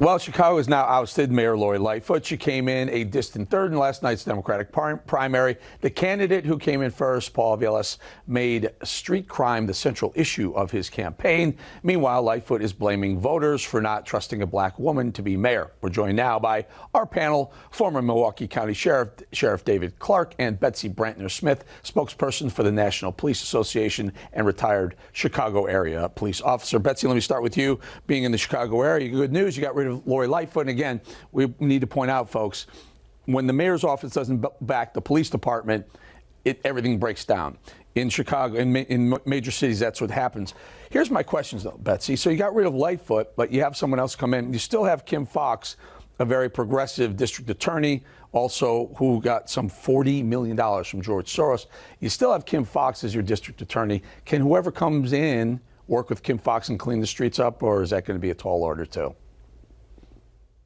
Well, Chicago has now ousted Mayor Lori Lightfoot. She came in a distant third in last night's Democratic primary. The candidate who came in first, Paul Vilas, made street crime the central issue of his campaign. Meanwhile, Lightfoot is blaming voters for not trusting a black woman to be mayor. We're joined now by our panel, former Milwaukee County Sheriff David Clarke and Betsy Brantner-Smith, spokesperson for the National Police Association and retired Chicago area police officer. Betsy, let me start with you. Being in the Chicago area, good news, you got rid of Lori Lightfoot. And again, we need to point out, folks, when the mayor's office doesn't back the police department, everything breaks down. In Chicago, in major cities, that's what happens. Here's my questions, though, Betsy. So you got rid of Lightfoot, but you have someone else come in. You still have Kim Foxx, a very progressive district attorney, also who got some $40 million from George Soros. You still have Kim Foxx as your district attorney. Can whoever comes in work with Kim Foxx and clean the streets up, or is that going to be a tall order, too?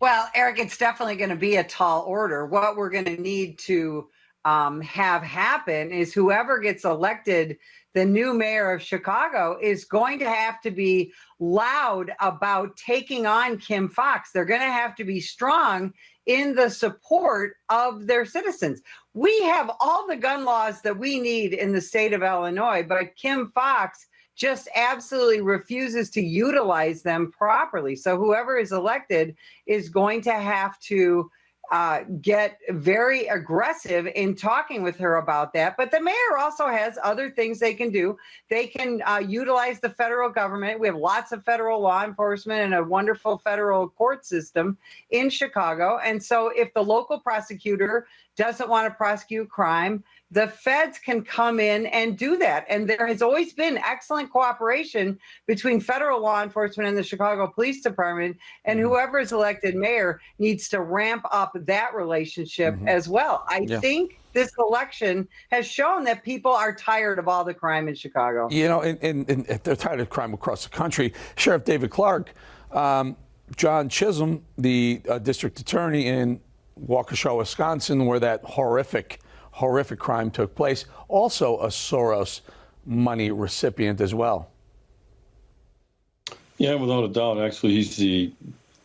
Well, Eric, it's definitely going to be a tall order. What we're going to need to have happen is whoever gets elected, the new mayor of Chicago, is going to have to be loud about taking on Kim Foxx. They're going to have to be strong in the support of their citizens. We have all the gun laws that we need in the state of Illinois, but Kim Foxx just absolutely refuses to utilize them properly. So whoever is elected is going to have to get very aggressive in talking with her about that. But the mayor also has other things they can do. They can utilize the federal government. We have lots of federal law enforcement and a wonderful federal court system in Chicago. And so if the local prosecutor doesn't want to prosecute crime, the feds can come in and do that. And there has always been excellent cooperation between federal law enforcement and the Chicago Police Department. And whoever is elected mayor needs to ramp up that relationship as well. I think this election has shown that people are tired of all the crime in Chicago. You know, and they're tired of crime across the country. Sheriff David Clarke, John Chisholm, the district attorney in Waukesha, Wisconsin, where that horrific crime took place, also a Soros money recipient as well. Yeah, without a doubt. Actually, he's the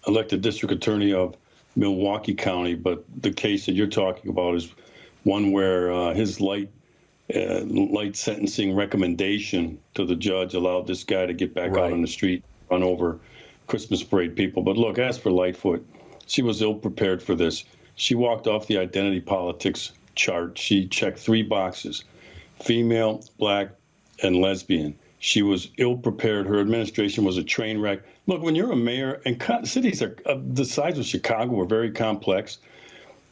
elected district attorney of Milwaukee County, but the case that you're talking about is one where his light sentencing recommendation to the judge allowed this guy to get back out on the street, run over Christmas parade people. But look, as for Lightfoot, she was ill-prepared for this. She walked off the identity politics chart. She checked 3 boxes: female, black, and lesbian. She was ill-prepared. Her administration was a train wreck. Look, when you're a mayor, and cities are the size of Chicago are very complex,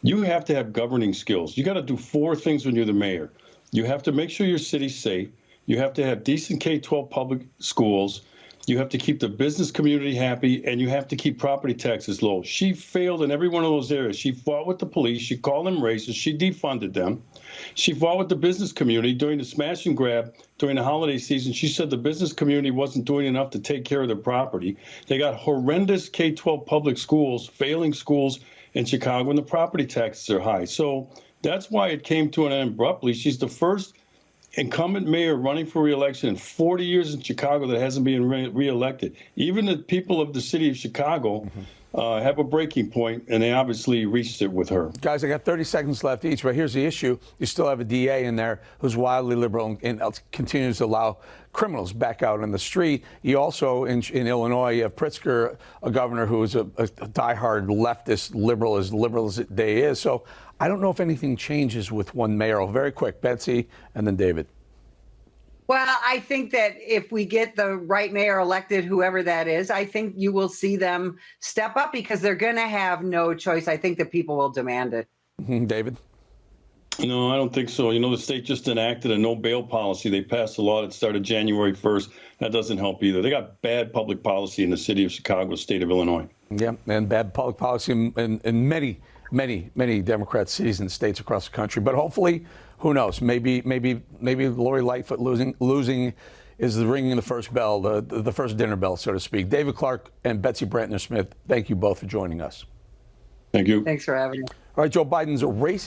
you have to have governing skills. You got to do 4 things when you're the mayor. You have to make sure your city's safe. You have to have decent K-12 public schools. You have to keep the business community happy, and you have to keep property taxes low. She failed in every one of those areas. She fought with the police. She called them racist. She defunded them. She fought with the business community during the smash and grab during the holiday season. She said the business community wasn't doing enough to take care of their property. They got horrendous K-12 public schools, failing schools in Chicago, and the property taxes are high. So that's why it came to an end abruptly. She's the first incumbent mayor running for re-election in 40 years in Chicago that hasn't been re-elected. Even the people of the city of Chicago have a breaking point, and they obviously reached it with her. Guys, I got 30 seconds left each, but here's the issue. You still have a DA in there who's wildly liberal and continues to allow criminals back out on the street. You also, in Illinois, you have Pritzker, a governor who is a diehard leftist, liberal as the day is. So I don't know if anything changes with one mayor. Very quick, Betsy, and then David. Well, I think that if we get the right mayor elected, whoever that is, I think you will see them step up because they're going to have no choice. I think the people will demand it. David? No, I don't think so. You know, the state just enacted a no bail policy. They passed a law that started January 1st. That doesn't help either. They got bad public policy in the city of Chicago, state of Illinois. Yeah, and bad public policy in many Democrat cities and states across the country. But hopefully, who knows? Maybe Lori Lightfoot losing is the ringing the first bell, the first dinner bell, so to speak. David Clarke and Betsy Brantner-Smith, thank you both for joining us. Thank you. Thanks for having me. All right, Joe Biden's race.